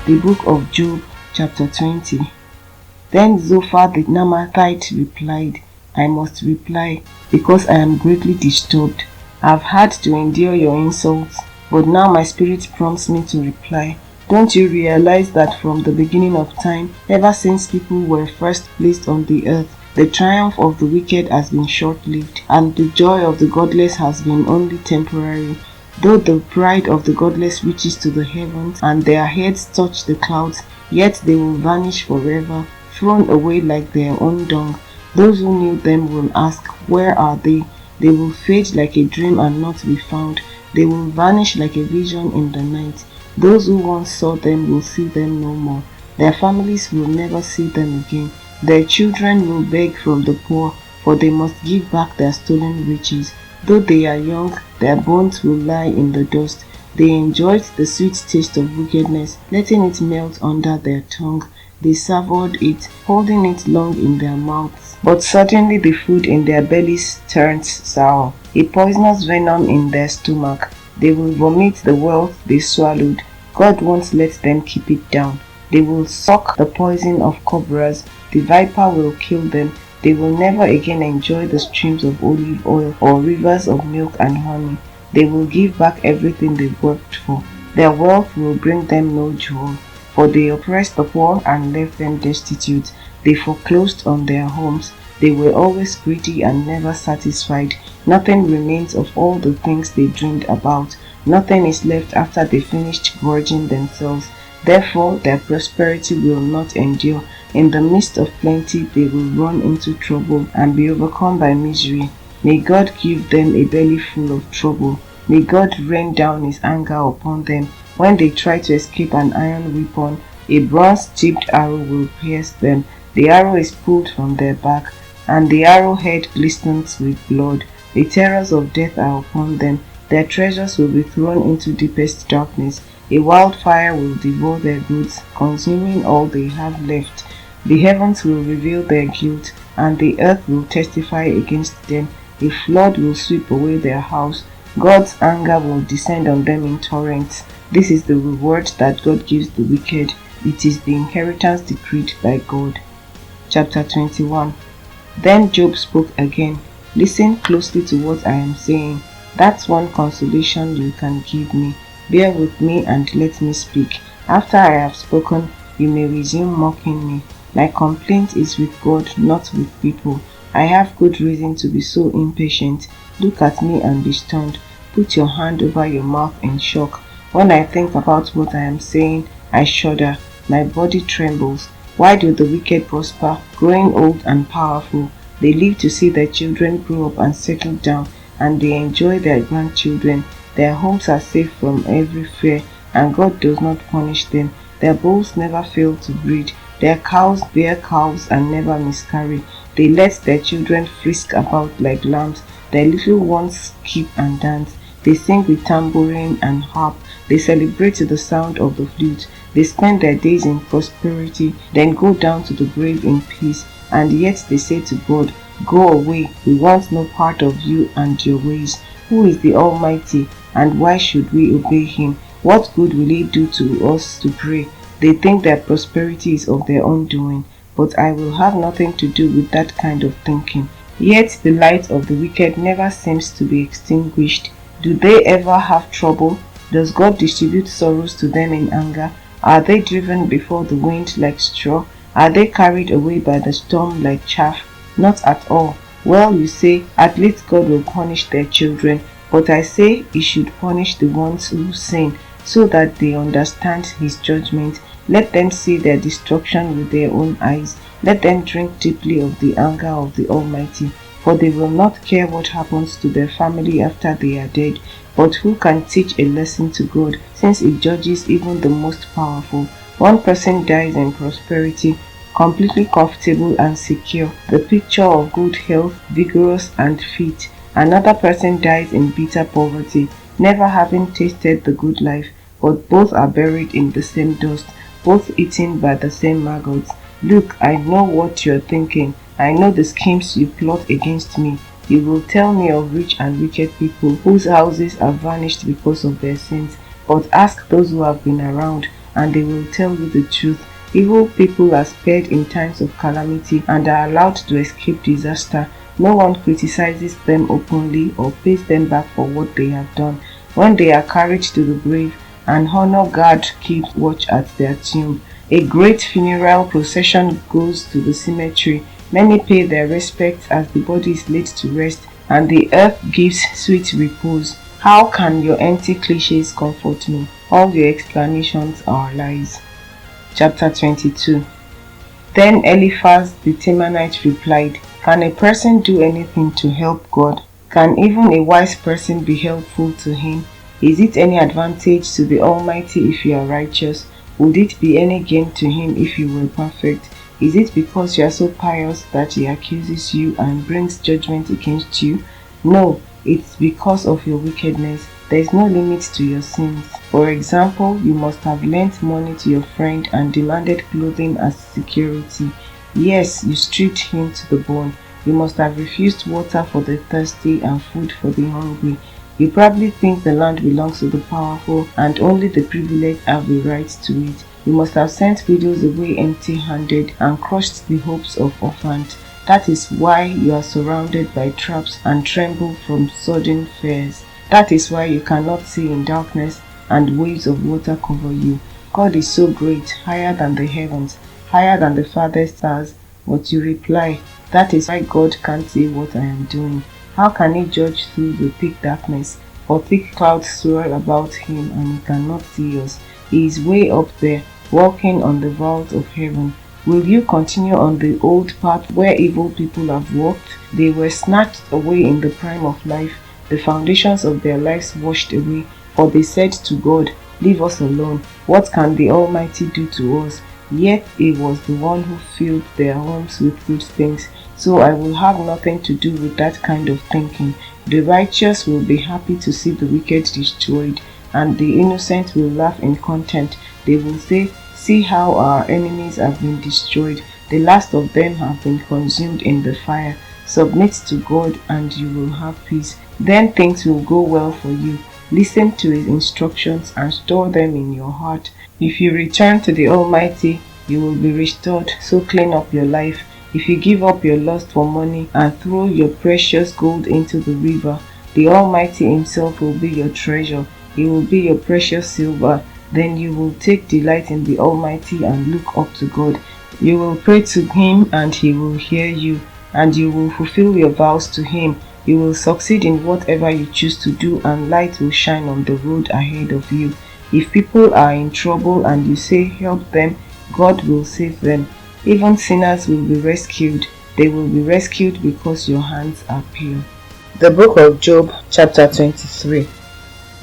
The book of Job, chapter 20. Then Zophar the Naamathite replied, I must reply, because I am greatly disturbed. I have had to endure your insults, but now my spirit prompts me to reply. Don't you realize that from the beginning of time, ever since people were first placed on the earth, the triumph of the wicked has been short-lived, and the joy of the godless has been only temporary? Though the pride of the godless reaches to the heavens, and their heads touch the clouds, yet they will vanish forever, thrown away like their own dung. Those who knew them will ask, where are they? They will fade like a dream and not be found. They will vanish like a vision in the night. Those who once saw them will see them no more. Their families will never see them again. Their children will beg from the poor, for they must give back their stolen riches. Though they are young, their bones will lie in the dust. They enjoyed the sweet taste of wickedness, letting it melt under their tongue. They savored it, holding it long in their mouths. But suddenly the food in their bellies turns sour, a poisonous venom in their stomach. They will vomit the wealth they swallowed. God won't let them keep it down. They will suck the poison of cobras. The viper will kill them. They will never again enjoy the streams of olive oil or rivers of milk and honey. They will give back everything they worked for. Their wealth will bring them no joy, for they oppressed the poor and left them destitute. They foreclosed on their homes. They were always greedy and never satisfied. Nothing remains of all the things they dreamed about. Nothing is left after they finished gorging themselves. Therefore, their prosperity will not endure. In the midst of plenty, they will run into trouble and be overcome by misery. May God give them a belly full of trouble. May God rain down his anger upon them. When they try to escape an iron weapon, a bronze-tipped arrow will pierce them. The arrow is pulled from their back, and the arrowhead glistens with blood. The terrors of death are upon them. Their treasures will be thrown into deepest darkness. A wildfire will devour their goods, consuming all they have left. The heavens will reveal their guilt, and the earth will testify against them. A flood will sweep away their house. God's anger will descend on them in torrents. This is the reward that God gives the wicked. It is the inheritance decreed by God. Chapter 21. Then Job spoke again. Listen closely to what I am saying. That's one consolation you can give me. Bear with me and let me speak. After I have spoken, you may resume mocking me. My complaint is with God, not with people. I have good reason to be so impatient. Look at me and be stunned. Put your hand over your mouth in shock. When I think about what I am saying, I shudder. My body trembles. Why do the wicked prosper, growing old and powerful? They live to see their children grow up and settle down, and they enjoy their grandchildren. Their homes are safe from every fear, and God does not punish them. Their bulls never fail to breed. Their cows bear calves and never miscarry. They let their children frisk about like lambs. Their little ones skip and dance. They sing with tambourine and harp. They celebrate to the sound of the flute. They spend their days in prosperity, then go down to the grave in peace. And yet they say to God, go away, we want no part of you and your ways. Who is the Almighty, and why should we obey him? What good will it do to us to pray? They think their prosperity is of their own doing, but I will have nothing to do with that kind of thinking. Yet the light of the wicked never seems to be extinguished. Do they ever have trouble? Does God distribute sorrows to them in anger? Are they driven before the wind like straw? Are they carried away by the storm like chaff? Not at all. Well, you say, at least God will punish their children. But I say he should punish the ones who sin, so that they understand his judgment. Let them see their destruction with their own eyes. Let them drink deeply of the anger of the Almighty, for they will not care what happens to their family after they are dead. But who can teach a lesson to God, since it judges even the most powerful? One person dies in prosperity, completely comfortable and secure, the picture of good health, vigorous and fit. Another person dies in bitter poverty, never having tasted the good life, but both are buried in the same dust, both eaten by the same maggots. Look, I know what you're thinking. I know the schemes you plot against me. You will tell me of rich and wicked people whose houses are vanished because of their sins. But ask those who have been around, and they will tell you the truth. Evil people are spared in times of calamity and are allowed to escape disaster. No one criticizes them openly or pays them back for what they have done. When they are carried to the grave, an honor guard keeps watch at their tomb. A great funeral procession goes to the cemetery. Many pay their respects as the body is laid to rest, and the earth gives sweet repose. How can your empty cliches comfort me? All your explanations are lies. Chapter 22. Then Eliphaz the Temanite replied, Can a person do anything to help God? Can even a wise person be helpful to him? Is it any advantage to the Almighty if you are righteous? Would it be any gain to him if you were perfect? Is it because you are so pious that he accuses you and brings judgment against you? No, it's because of your wickedness. There is no limit to your sins. For example, you must have lent money to your friend and demanded clothing as security. Yes, you stripped him to the bone. You must have refused water for the thirsty and food for the hungry. You probably think the land belongs to the powerful and only the privileged have the right to it. You must have sent widows away empty-handed and crushed the hopes of orphans. That is why you are surrounded by traps and tremble from sudden fears. That is why you cannot see in darkness and waves of water cover you. God is so great, higher than the heavens, higher than the farthest stars. But you reply, that is why God can't see what I am doing. How can he judge through the thick darkness? For thick clouds swirl about him and he cannot see us. He is way up there, walking on the vault of heaven. Will you continue on the old path where evil people have walked? They were snatched away in the prime of life, the foundations of their lives washed away, for they said to God, Leave us alone. What can the Almighty do to us? Yet it was the one who filled their homes with good things. So I will have nothing to do with that kind of thinking. The righteous will be happy to see the wicked destroyed, and the innocent will laugh in content. They will say, See how our enemies have been destroyed. The last of them have been consumed in the fire. Submit to God and you will have peace. Then things will go well for you. Listen to his instructions and store them in your heart. If you return to the Almighty, you will be restored, so clean up your life. If you give up your lust for money and throw your precious gold into the river, the Almighty himself will be your treasure. He will be your precious silver. Then you will take delight in the Almighty and look up to God. You will pray to him and he will hear you, and you will fulfill your vows to him. You will succeed in whatever you choose to do, and light will shine on the road ahead of you. If people are in trouble and you say help them, God will save them. Even sinners will be rescued. They will be rescued because your hands are pure. The book of Job, chapter 23.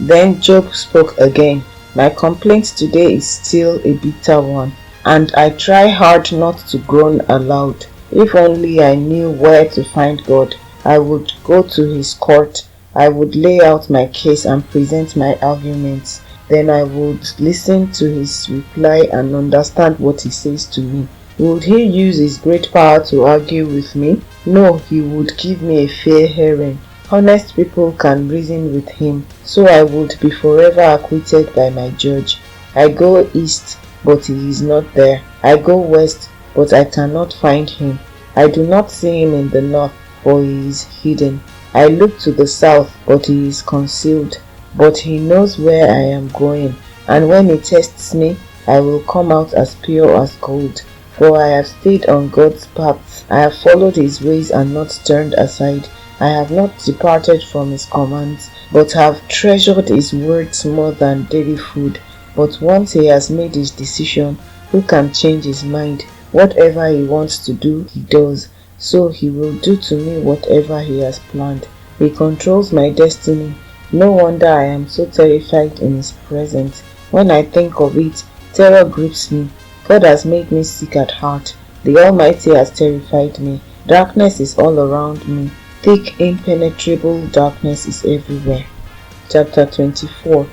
Then Job spoke again. My complaint today is still a bitter one, and I try hard not to groan aloud. If only I knew where to find God, I would go to his court. I would lay out my case and present my arguments. Then I would listen to his reply and understand what he says to me. Would he use his great power to argue with me? No, he would give me a fair hearing. Honest people can reason with him, so I would be forever acquitted by my judge. I go east, but he is not there. I go west, but I cannot find him. I do not see him in the north, for he is hidden. I look to the south, but he is concealed. But he knows where I am going, and when he tests me, I will come out as pure as gold. For I have stayed on God's paths. I have followed his ways and not turned aside. I have not departed from his commands, but have treasured his words more than daily food. But once he has made his decision, who can change his mind? Whatever he wants to do, he does. So he will do to me whatever he has planned. He controls my destiny. No wonder I am so terrified in his presence. When I think of it, terror grips me. God has made me sick at heart. The Almighty has terrified me. Darkness is all around me. Thick, impenetrable darkness is everywhere. Chapter 24.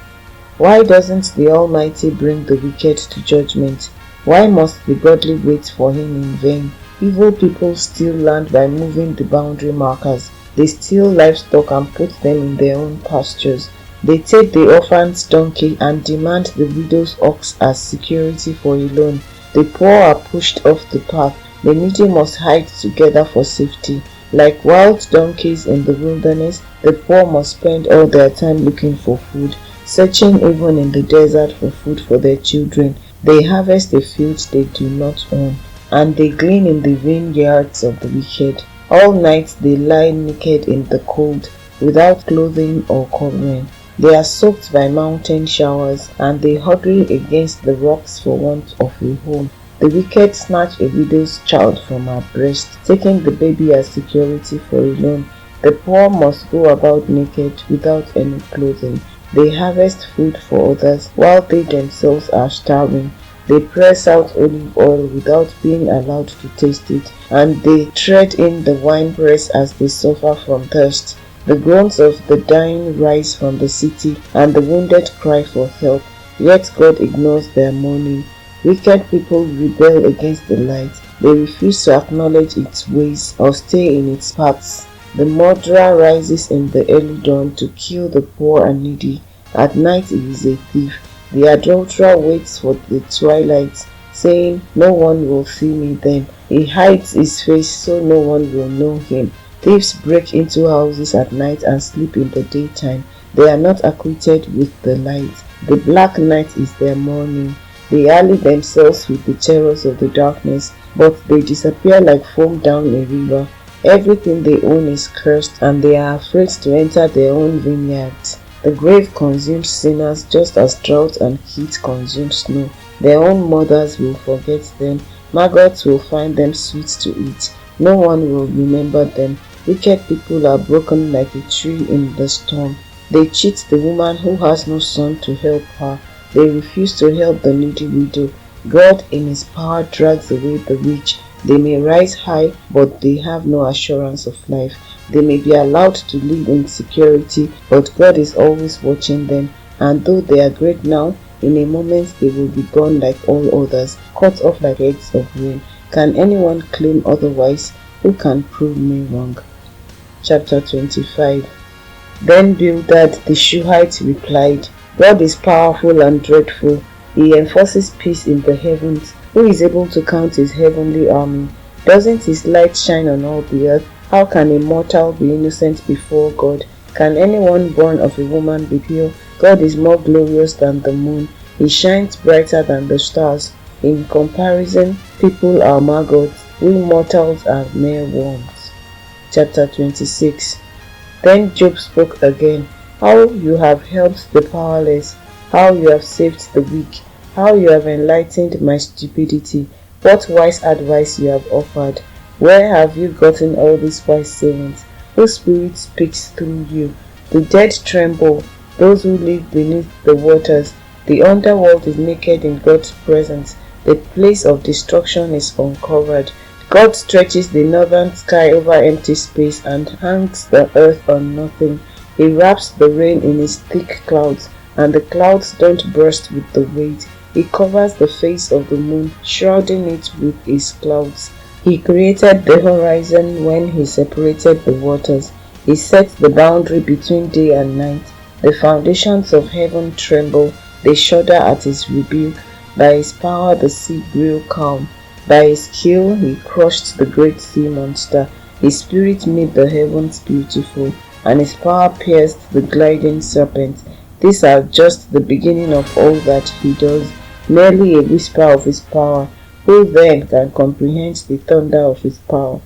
Why doesn't the Almighty bring the wicked to judgment? Why must the godly wait for him in vain? Evil people steal land by moving the boundary markers. They steal livestock and put them in their own pastures. They take the orphan's donkey and demand the widow's ox as security for a loan. The poor are pushed off the path. The needy must hide together for safety. Like wild donkeys in the wilderness, the poor must spend all their time looking for food, searching even in the desert for food for their children. They harvest a field they do not own, and they glean in the vineyards of the wicked. All night they lie naked in the cold, without clothing or covering. They are soaked by mountain showers, and they huddle against the rocks for want of a home. The wicked snatch a widow's child from her breast, taking the baby as security for a loan. The poor must go about naked, without any clothing. They harvest food for others, while they themselves are starving. They press out olive oil without being allowed to taste it, and they tread in the winepress as they suffer from thirst. The groans of the dying rise from the city, and the wounded cry for help, yet God ignores their mourning. Wicked people rebel against the light. They refuse to acknowledge its ways or stay in its paths. The murderer rises in the early dawn to kill the poor and needy. At night he is a thief. The adulterer waits for the twilight, saying, "No one will see me then." He hides his face so no one will know him. Thieves break into houses at night and sleep in the daytime. They are not acquainted with the light. The black night is their morning. They ally themselves with the terrors of the darkness, but they disappear like foam down a river. Everything they own is cursed, and they are afraid to enter their own vineyards. The grave consumes sinners just as drought and heat consume snow. Their own mothers will forget them. Maggots will find them sweet to eat. No one will remember them. Wicked people are broken like a tree in the storm. They cheat the woman who has no son to help her. They refuse to help the needy widow. God in his power drags away the rich. They may rise high, but they have no assurance of life. They may be allowed to live in security, but God is always watching them. And though they are great now, in a moment they will be gone like all others, cut off like eggs of rain. Can anyone claim otherwise? Who can prove me wrong? Chapter 25. Then Bildad the Shuhite replied, God is powerful and dreadful. He enforces peace in the heavens. Who is able to count his heavenly army? Doesn't his light shine on all the earth? How can a mortal be innocent before God? Can anyone born of a woman be pure? God is more glorious than the moon. He shines brighter than the stars. In comparison, people are maggots. We mortals are mere worms. Chapter 26. Then Job spoke again. How you have helped the powerless, how you have saved the weak, how you have enlightened my stupidity, what wise advice you have offered. Where have you gotten all these wise sayings? Whose spirit speaks through you? The dead tremble, those who live beneath the waters. The underworld is naked in God's presence. The place of destruction is uncovered. God stretches the northern sky over empty space and hangs the earth on nothing. He wraps the rain in his thick clouds, and the clouds don't burst with the weight. He covers the face of the moon, shrouding it with his clouds. He created the horizon when he separated the waters. He set the boundary between day and night. The foundations of heaven tremble. They shudder at his rebuke. By his power the sea grew calm. By his skill he crushed the great sea monster. His spirit made the heavens beautiful, and his power pierced the gliding serpent. These are just the beginning of all that he does, merely a whisper of his power. Who then can comprehend the thunder of his power?